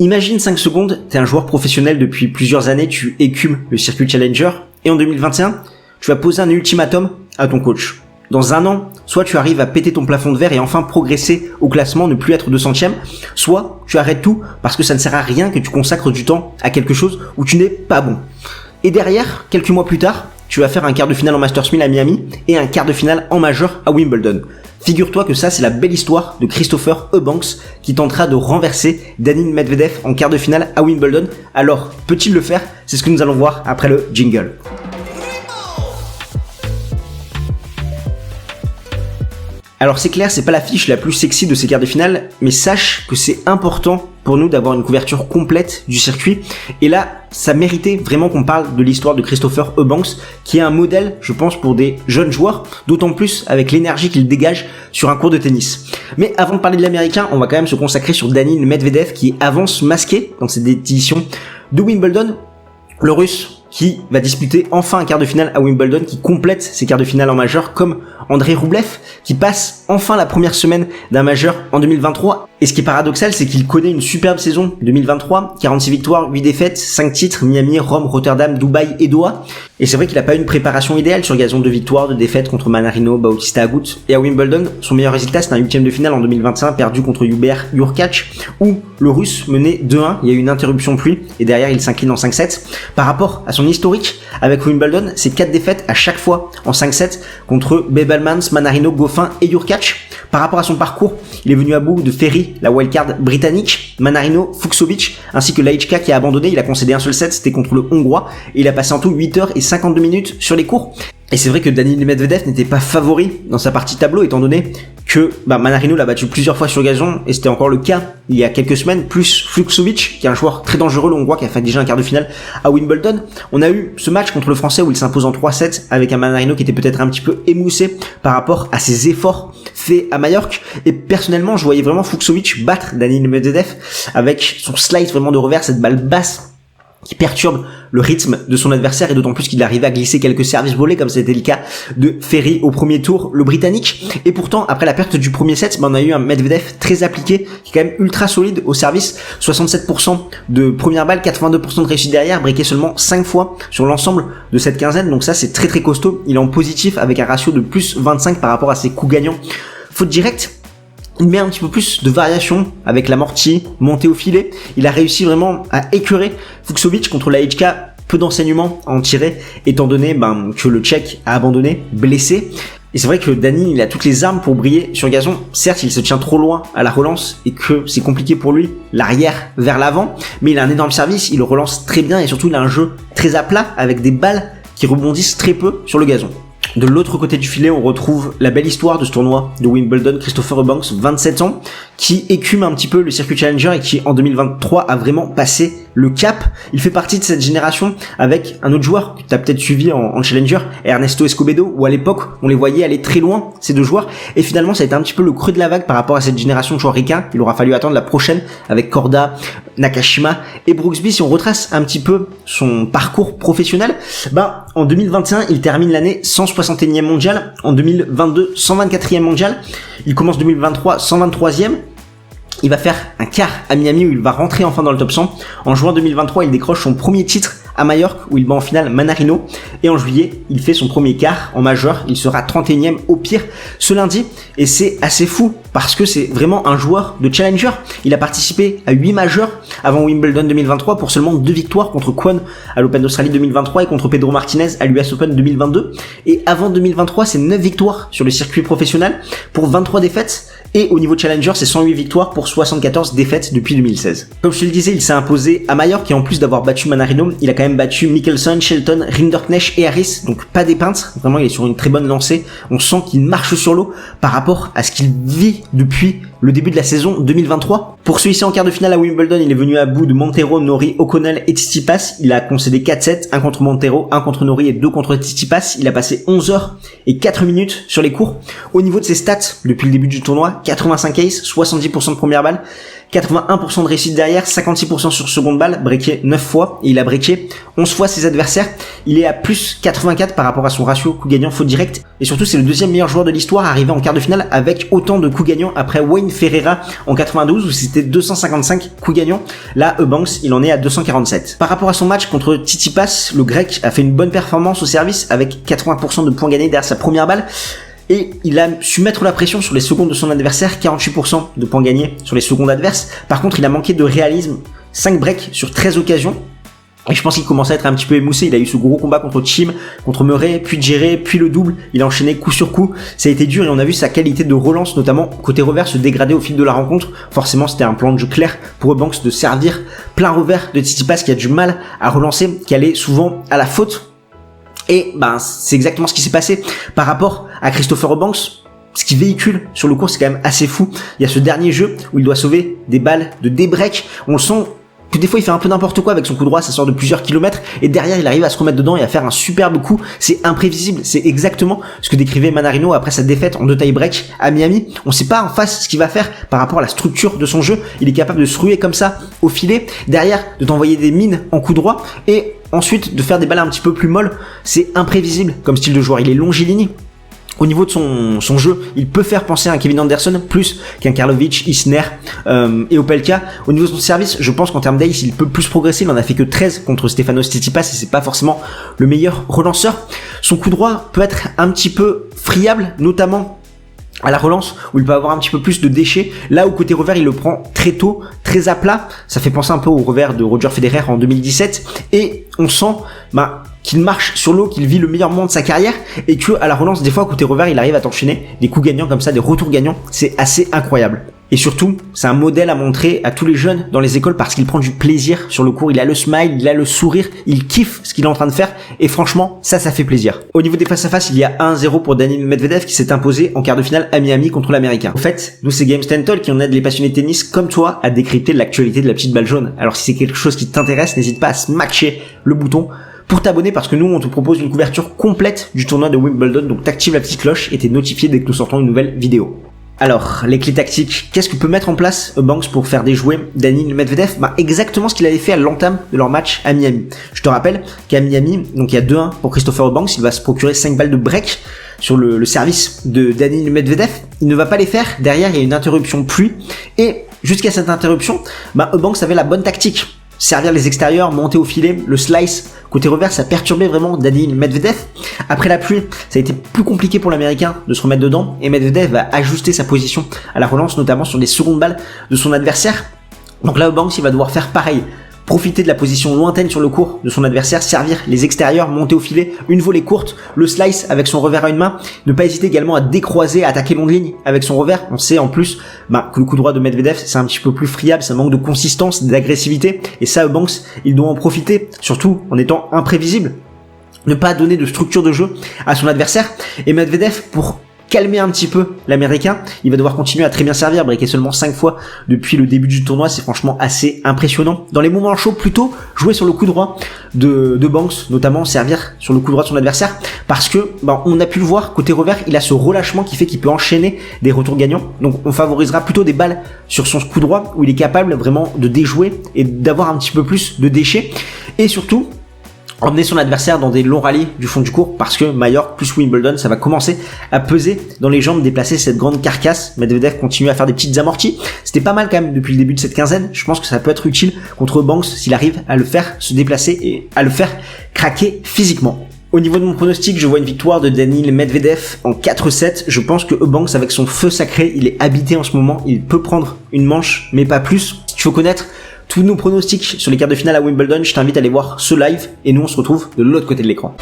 Imagine 5 secondes, t'es un joueur professionnel depuis plusieurs années, tu écumes le circuit Challenger, et en 2021, tu vas poser un ultimatum à ton coach. Dans un an, soit tu arrives à péter ton plafond de verre et enfin progresser au classement, ne plus être 200e, soit tu arrêtes tout parce que ça ne sert à rien que tu consacres du temps à quelque chose où tu n'es pas bon. Et derrière, quelques mois plus tard, tu vas faire un quart de finale en Masters 1000 à Miami et un quart de finale en majeur à Wimbledon. Figure-toi que ça, c'est la belle histoire de Christopher Eubanks qui tentera de renverser Daniil Medvedev en quart de finale à Wimbledon. Alors, peut-il le faire? C'est ce que nous allons voir après le jingle. Alors c'est clair, c'est pas l'affiche la plus sexy de ces quarts de finale, mais sache que c'est important pour nous d'avoir une couverture complète du circuit. Et là, ça méritait vraiment qu'on parle de l'histoire de Christopher Eubanks, qui est un modèle, je pense, pour des jeunes joueurs, d'autant plus avec l'énergie qu'il dégage sur un court de tennis. Mais avant de parler de l'américain, on va quand même se consacrer sur Daniil Medvedev, qui avance masqué dans cette édition de Wimbledon. Le Russe qui va disputer enfin un quart de finale à Wimbledon, qui complète ses quarts de finale en majeur, comme Andrei Rublev, qui passe enfin la première semaine d'un majeur en 2023. Et ce qui est paradoxal, c'est qu'il connaît une superbe saison 2023, 46 victoires, 8 défaites, 5 titres, Miami, Rome, Rotterdam, Dubaï et Doha. Et c'est vrai qu'il n'a pas eu une préparation idéale sur gazon, de victoires, de défaites contre Manarino, Bautista Agut. Et à Wimbledon, son meilleur résultat, c'est un 8e de finale en 2021, perdu contre Hubert Hurkacz, où le Russe menait 2-1, il y a eu une interruption de pluie, et derrière il s'incline en 5-7. Par rapport à son historique avec Wimbledon, c'est 4 défaites à chaque fois en 5-7 contre Bebelmans, Manarino, Goffin et Hurkacz. Par rapport à son parcours, il est venu à bout de Ferry, la wildcard britannique, Manarino, Fucsovic, ainsi que Laichka qui a abandonné. Il a concédé un seul set, c'était contre le Hongrois, et il a passé en tout 8h52 minutes sur les cours. Et c'est vrai que Daniil Medvedev n'était pas favori dans sa partie tableau, étant donné que Manarino l'a battu plusieurs fois sur gazon, et c'était encore le cas il y a quelques semaines, plus Fucsovic, qui est un joueur très dangereux, le Hongrois, qui a fait déjà un quart de finale à Wimbledon. On a eu ce match contre le Français où il s'impose en 3-7 avec un Manarino qui était peut-être un petit peu émoussé par rapport à ses efforts faits à Majorque. Et personnellement, je voyais vraiment Fucsovic battre Daniil Medvedev avec son slice vraiment de revers, cette balle basse qui perturbe le rythme de son adversaire, et d'autant plus qu'il arrivait à glisser quelques services volés comme c'était le cas de Ferry au premier tour, le britannique. Et pourtant, après la perte du premier set, on a eu un Medvedev très appliqué, qui est quand même ultra solide au service, 67% de première balle, 82% de réussite derrière, breaké seulement 5 fois sur l'ensemble de cette quinzaine, donc ça c'est très très costaud. Il est en positif avec un ratio de plus 25 par rapport à ses coups gagnants. Faute directe, il met un petit peu plus de variation avec l'amorti, montée au filet. Il a réussi vraiment à écœurer Fucsovic contre Laichka. Peu d'enseignements à en tirer, étant donné que le Tchèque a abandonné, blessé. Et c'est vrai que Dani, il a toutes les armes pour briller sur gazon. Certes, il se tient trop loin à la relance et que c'est compliqué pour lui, l'arrière vers l'avant. Mais il a un énorme service, il relance très bien et surtout il a un jeu très à plat avec des balles qui rebondissent très peu sur le gazon. De l'autre côté du filet, on retrouve la belle histoire de ce tournoi de Wimbledon, Christopher Eubanks, 27 ans, qui écume un petit peu le circuit Challenger et qui, en 2023, a vraiment passé le cap. Il fait partie de cette génération avec un autre joueur que tu as peut-être suivi en Challenger, Ernesto Escobedo, où à l'époque, on les voyait aller très loin, ces deux joueurs. Et finalement, ça a été un petit peu le creux de la vague par rapport à cette génération de joueurs ricains. Il aura fallu attendre la prochaine avec Korda, Nakashima et Brooksby. Si on retrace un petit peu son parcours professionnel, en 2021, il termine l'année 161e mondial. En 2022, 124e mondial. Il commence 2023, 123e. Il va faire un quart à Miami où il va rentrer enfin dans le top 100. En juin 2023, il décroche son premier titre à Majorque où il bat en finale Manarino. Et en juillet, il fait son premier quart en majeur. Il sera 31e au pire ce lundi. Et c'est assez fou parce que c'est vraiment un joueur de challenger. Il a participé à 8 majeurs avant Wimbledon 2023 pour seulement 2 victoires contre Kwon à l'Open d'Australie 2023 et contre Pedro Martinez à l'US Open 2022. Et avant 2023, c'est 9 victoires sur le circuit professionnel pour 23 défaites. Et au niveau challenger, c'est 108 victoires pour 74 défaites depuis 2016. Comme je te le disais, il s'est imposé à Majorque et en plus d'avoir battu Manarino, il a quand même battu Mickelson, Shelton, Rinderknecht et Harris. Donc pas des peintres. Vraiment, il est sur une très bonne lancée. On sent qu'il marche sur l'eau par rapport à ce qu'il vit depuis le début de la saison 2023. Pour celui-ci en quart de finale à Wimbledon, il est venu à bout de Montero, Norrie, O'Connell et Tsitsipas. Il a concédé 4-7, 1 contre Montero, 1 contre Norrie et 2 contre Tsitsipas. Il a passé 11 heures et 4 minutes sur les cours. Au niveau de ses stats, depuis le début du tournoi, 85 aces, 70% de première balle, 81% de réussite derrière, 56% sur seconde balle, breaké 9 fois, et il a breaké 11 fois ses adversaires. Il est à plus 84 par rapport à son ratio coup gagnant faute direct, et surtout c'est le deuxième meilleur joueur de l'histoire arrivé en quart de finale avec autant de coups gagnants après Wayne Ferreira en 92 où c'était 255 coups gagnants. Là, Eubanks, il en est à 247. Par rapport à son match contre Tsitsipas, le grec a fait une bonne performance au service avec 80% de points gagnés derrière sa première balle. Et il a su mettre la pression sur les secondes de son adversaire, 48% de points gagnés sur les secondes adverses. Par contre, il a manqué de réalisme, 5 breaks sur 13 occasions. Et je pense qu'il commençait à être un petit peu émoussé. Il a eu ce gros combat contre Thiem, contre Murray, puis Djere, puis le double. Il a enchaîné coup sur coup. Ça a été dur et on a vu sa qualité de relance, notamment côté revers, se dégrader au fil de la rencontre. Forcément, c'était un plan de jeu clair pour Eubanks de servir plein revers de Tsitsipas qui a du mal à relancer, qui allait souvent à la faute. Et c'est exactement ce qui s'est passé par rapport à Christopher Eubanks. Ce qu'il véhicule sur le court, c'est quand même assez fou. Il y a ce dernier jeu où il doit sauver des balles de débreak. On le sent que des fois il fait un peu n'importe quoi avec son coup droit, ça sort de plusieurs kilomètres et derrière il arrive à se remettre dedans et à faire un superbe coup. C'est imprévisible, c'est exactement ce que décrivait Manarino après sa défaite en 2 tie-break à Miami. On sait pas en face ce qu'il va faire par rapport à la structure de son jeu. Il est capable de se ruer comme ça au filet, derrière de t'envoyer des mines en coup droit et ensuite de faire des balles un petit peu plus molles. C'est imprévisible comme style de joueur, il est longiligne. Au niveau de son jeu, il peut faire penser à un Kevin Anderson plus qu'un Karlovic, Isner et Opelka. Au niveau de son service, je pense qu'en termes d'ace, il peut plus progresser. Il en a fait que 13 contre Stefanos Tsitsipas et c'est pas forcément le meilleur relanceur. Son coup droit peut être un petit peu friable, notamment à la relance où il peut avoir un petit peu plus de déchets. Là où côté revers il le prend très tôt, très à plat. Ça fait penser un peu au revers de Roger Federer en 2017 et on sent qu'il marche sur l'eau, qu'il vit le meilleur moment de sa carrière et que à la relance des fois côté revers il arrive à t'enchaîner des coups gagnants comme ça, des retours gagnants. C'est assez incroyable. Et surtout, c'est un modèle à montrer à tous les jeunes dans les écoles parce qu'il prend du plaisir sur le court, il a le smile, il a le sourire, il kiffe ce qu'il est en train de faire et franchement, ça fait plaisir. Au niveau des face-à-face, il y a 1-0 pour Daniil Medvedev qui s'est imposé en quart de finale à Miami contre l'Américain. En fait, nous c'est Games Talk qui on aide les passionnés de tennis comme toi à décrypter l'actualité de la petite balle jaune. Alors si c'est quelque chose qui t'intéresse, n'hésite pas à smatcher le bouton pour t'abonner parce que nous on te propose une couverture complète du tournoi de Wimbledon, donc t'actives la petite cloche et t'es notifié dès que nous sortons une nouvelle vidéo. Alors, les clés tactiques, qu'est-ce que peut mettre en place Eubanks pour faire déjouer Daniil Medvedev? Exactement ce qu'il avait fait à l'entame de leur match à Miami. Je te rappelle qu'à Miami, donc il y a 2-1 pour Christopher Eubanks, il va se procurer 5 balles de break sur le service de Daniil Medvedev. Il ne va pas les faire, derrière il y a une interruption pluie, et jusqu'à cette interruption, Eubanks avait la bonne tactique. Servir les extérieurs, monter au filet, le slice côté revers, ça perturbait vraiment Daniil Medvedev. Après la pluie, ça a été plus compliqué pour l'Américain de se remettre dedans et Medvedev va ajuster sa position à la relance, notamment sur les secondes balles de son adversaire. Donc là, Eubanks, il va devoir faire pareil. Profiter de la position lointaine sur le court de son adversaire, servir les extérieurs, monter au filet, une volée courte, le slice avec son revers à une main, ne pas hésiter également à décroiser, à attaquer longue ligne avec son revers. On sait en plus que le coup droit de Medvedev c'est un petit peu plus friable, ça manque de consistance, d'agressivité et ça Eubanks il doit en profiter, surtout en étant imprévisible, ne pas donner de structure de jeu à son adversaire et Medvedev pour calmer un petit peu l'Américain, il va devoir continuer à très bien servir, breaker seulement 5 fois depuis le début du tournoi, c'est franchement assez impressionnant. Dans les moments chauds, plutôt jouer sur le coup droit de Banks, notamment servir sur le coup droit de son adversaire, parce que on a pu le voir, côté revers, il a ce relâchement qui fait qu'il peut enchaîner des retours gagnants, donc on favorisera plutôt des balles sur son coup droit, où il est capable vraiment de déjouer et d'avoir un petit peu plus de déchets, et surtout, emmener son adversaire dans des longs rallyes du fond du court parce que Majorque plus Wimbledon, ça va commencer à peser dans les jambes, déplacer cette grande carcasse. Medvedev continue à faire des petites amorties. C'était pas mal quand même depuis le début de cette quinzaine. Je pense que ça peut être utile contre Banks s'il arrive à le faire se déplacer et à le faire craquer physiquement. Au niveau de mon pronostic, je vois une victoire de Daniil Medvedev en 4-7. Je pense que Eubanks, avec son feu sacré, il est habité en ce moment. Il peut prendre une manche, mais pas plus. Si tu veux connaître tous nos pronostics sur les quarts de finale à Wimbledon, je t'invite à aller voir ce live et nous on se retrouve de l'autre côté de l'écran.